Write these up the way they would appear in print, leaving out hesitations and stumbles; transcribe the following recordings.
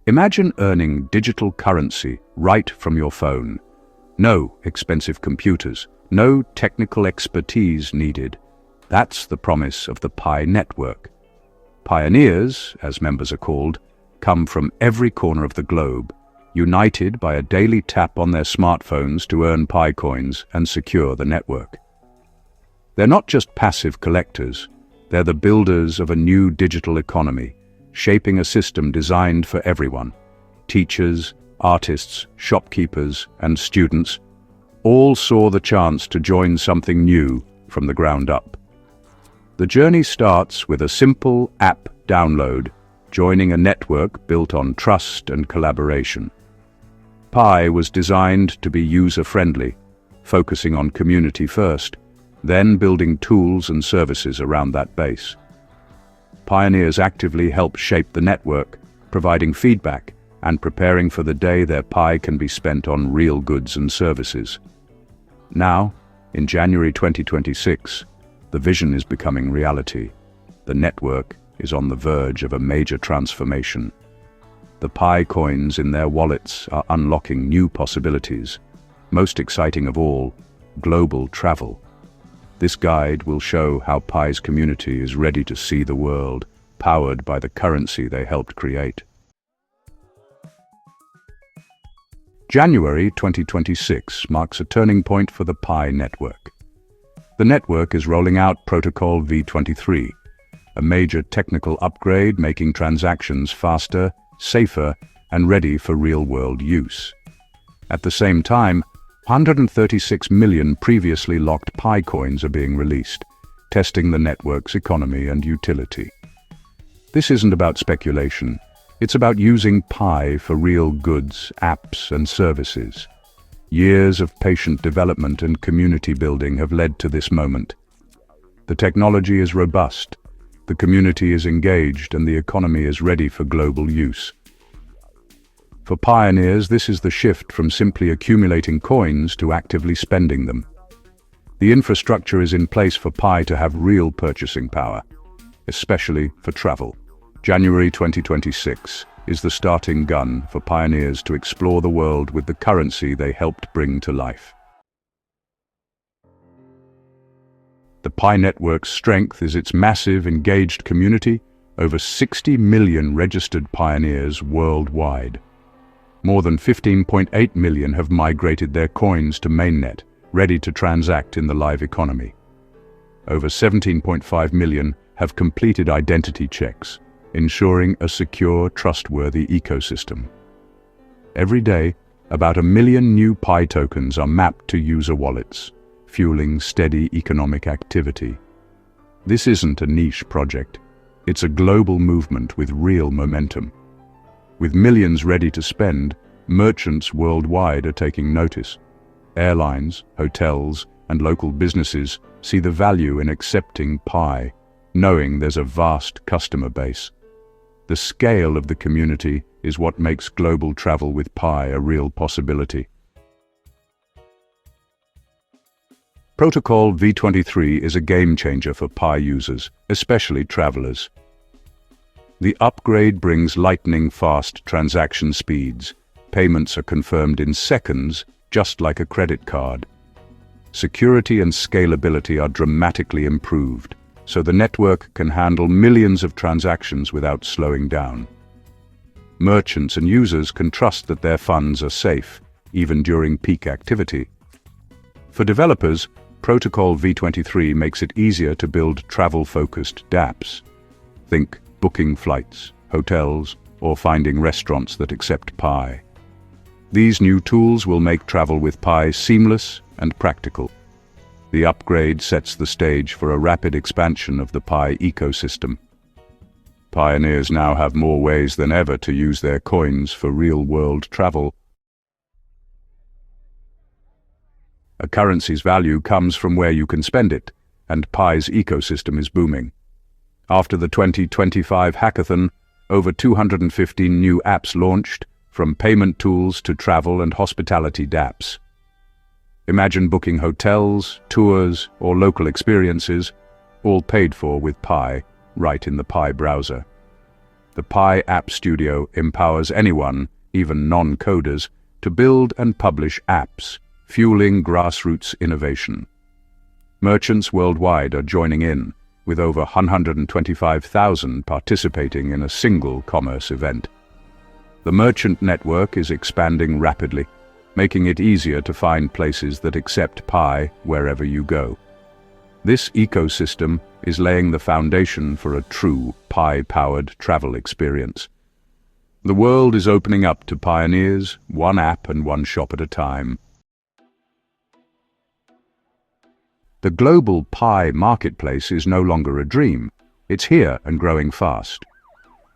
Imagine earning digital currency right from your phone. No expensive computers, no technical expertise needed. That's the promise of the Pi network. Pioneers, as members are called, come from every corner of the globe, united by a daily tap on their smartphones to earn Pi coins and secure the network. They're not just passive collectors, they're the builders of a new digital economy, shaping a system designed for everyone. Teachers, artists, shopkeepers, and students all saw the chance to join something new from the ground up. The journey starts with a simple app download, joining a network built on trust and collaboration. Pi was designed to be user-friendly, focusing on community first, then building tools and services around that base. Pioneers actively help shape the network, providing feedback and preparing for the day their Pi can be spent on real goods and services. Now, in January 2026, the vision is becoming reality. The network is on the verge of a major transformation. The Pi coins in their wallets are unlocking new possibilities. Most exciting of all, global travel. This guide will show how Pi's community is ready to see the world, powered by the currency they helped create. January 2026 marks a turning point for the Pi network. The network is rolling out Protocol V23, a major technical upgrade making transactions faster, safer, and ready for real-world use. At the same time, 136 million previously locked Pi coins are being released, testing the network's economy and utility. This isn't about speculation. It's about using Pi for real goods, apps, and services. Years of patient development and community building have led to this moment. The technology is robust, the community is engaged, and the economy is ready for global use. For pioneers, this is the shift from simply accumulating coins to actively spending them. The infrastructure is in place for Pi to have real purchasing power, especially for travel. January 2026 is the starting gun for pioneers to explore the world with the currency they helped bring to life. The Pi network's strength is its massive, engaged community, over 60 million registered pioneers worldwide. More than 15.8 million have migrated their coins to mainnet, ready to transact in the live economy. Over 17.5 million have completed identity checks, ensuring a secure, trustworthy ecosystem. Every day, about 1 million new Pi tokens are mapped to user wallets, fueling steady economic activity. This isn't a niche project. It's a global movement with real momentum. With millions ready to spend, merchants worldwide are taking notice. Airlines, hotels, and local businesses see the value in accepting Pi, knowing there's a vast customer base. The scale of the community is what makes global travel with Pi a real possibility. Protocol V23 is a game-changer for Pi users, especially travelers. The upgrade brings lightning-fast transaction speeds. Payments are confirmed in seconds, just like a credit card. Security and scalability are dramatically improved, so the network can handle millions of transactions without slowing down. Merchants and users can trust that their funds are safe, even during peak activity. For developers, Protocol V23 makes it easier to build travel-focused dApps. Think booking flights, hotels, or finding restaurants that accept Pi. These new tools will make travel with Pi seamless and practical. The upgrade sets the stage for a rapid expansion of the Pi ecosystem. Pioneers now have more ways than ever to use their coins for real-world travel. A currency's value comes from where you can spend it, and Pi's ecosystem is booming. After the 2025 hackathon, over 215 new apps launched, from payment tools to travel and hospitality dApps. Imagine booking hotels, tours, or local experiences, all paid for with Pi, right in the Pi browser. The Pi App Studio empowers anyone, even non-coders, to build and publish apps, fueling grassroots innovation. Merchants worldwide are joining in, with over 125,000 participating in a single commerce event. The merchant network is expanding rapidly, making it easier to find places that accept Pi wherever you go. This ecosystem is laying the foundation for a true Pi-powered travel experience. The world is opening up to pioneers, one app and one shop at a time. The global Pi marketplace is no longer a dream. It's here and growing fast.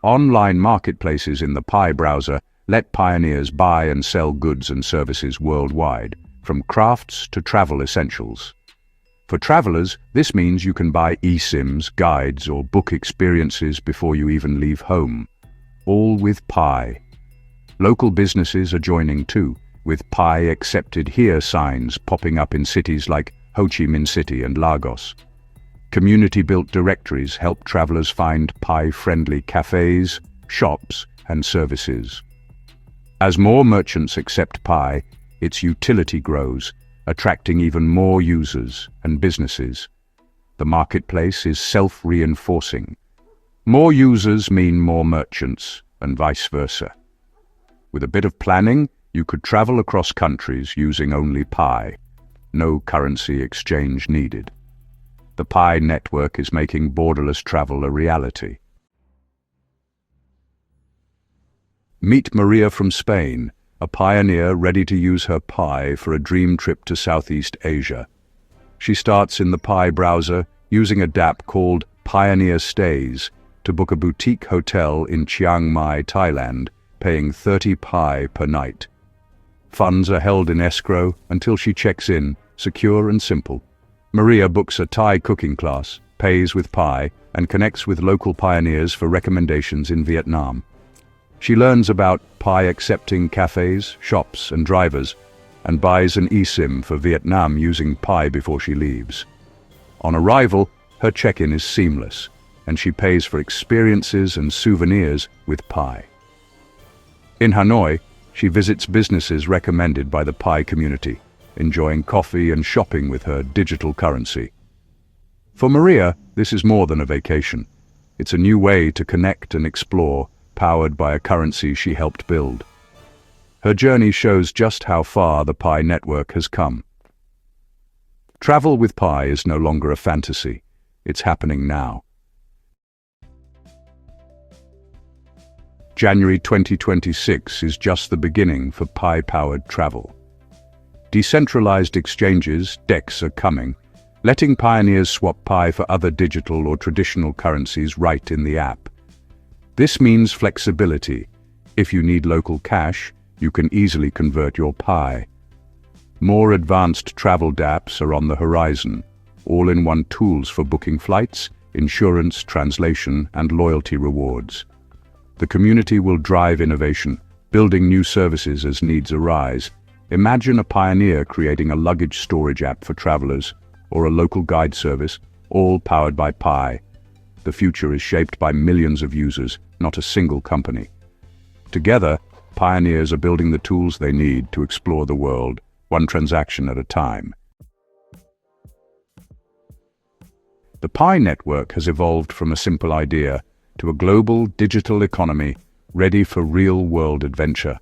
Online marketplaces in the Pi browser let pioneers buy and sell goods and services worldwide, from crafts to travel essentials. For travelers, this means you can buy eSIMs, guides, or book experiences before you even leave home, all with Pi. Local businesses are joining too, with Pi Accepted Here signs popping up in cities like Ho Chi Minh City and Lagos. Community-built directories help travelers find Pi-friendly cafes, shops, and services. As more merchants accept Pi, its utility grows, attracting even more users and businesses. The marketplace is self-reinforcing. More users mean more merchants, and vice versa. With a bit of planning, you could travel across countries using only Pi. No currency exchange needed. The Pi network is making borderless travel a reality. Meet Maria from Spain, a pioneer ready to use her Pi for a dream trip to Southeast Asia. She starts in the Pi browser using a dApp called Pioneer Stays to book a boutique hotel in Chiang Mai, Thailand, paying 30 Pi per night. Funds are held in escrow until she checks in, secure and simple. Maria books a Thai cooking class, pays with Pi, and connects with local pioneers for recommendations in Vietnam. She learns about Pi-accepting cafes, shops, and drivers, and buys an eSIM for Vietnam using Pi before she leaves. On arrival, her check-in is seamless, and she pays for experiences and souvenirs with Pi. In Hanoi, she visits businesses recommended by the Pi community, enjoying coffee and shopping with her digital currency. For Maria, this is more than a vacation. It's a new way to connect and explore, powered by a currency she helped build. Her journey shows just how far the Pi network has come. Travel with Pi is no longer a fantasy. It's happening now. January 2026 is just the beginning for Pi-powered travel. Decentralized exchanges, DEX, are coming, letting pioneers swap Pi for other digital or traditional currencies right in the app. This means flexibility. If you need local cash, you can easily convert your Pi. More advanced travel dApps are on the horizon, all-in-one tools for booking flights, insurance, translation, and loyalty rewards. The community will drive innovation, building new services as needs arise. Imagine a pioneer creating a luggage storage app for travelers, or a local guide service, all powered by Pi. The future is shaped by millions of users, not a single company. Together, pioneers are building the tools they need to explore the world, one transaction at a time. The Pi network has evolved from a simple idea to a global digital economy ready for real-world adventure.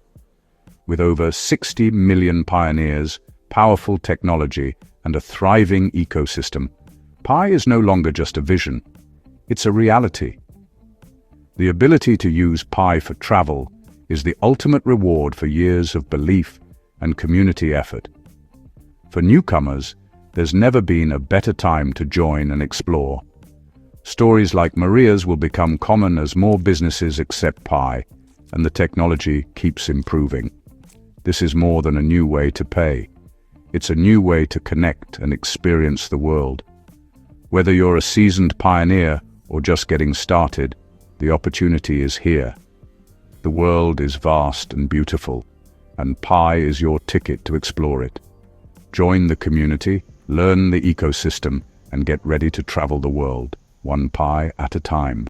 With over 60 million pioneers, powerful technology, and a thriving ecosystem, Pi is no longer just a vision. It's a reality. The ability to use Pi for travel is the ultimate reward for years of belief and community effort. For newcomers, there's never been a better time to join and explore. Stories like Maria's will become common as more businesses accept Pi, and the technology keeps improving. This is more than a new way to pay. It's a new way to connect and experience the world. Whether you're a seasoned pioneer or just getting started, the opportunity is here. The world is vast and beautiful, and Pi is your ticket to explore it. Join the community, learn the ecosystem, and get ready to travel the world, one Pi at a time.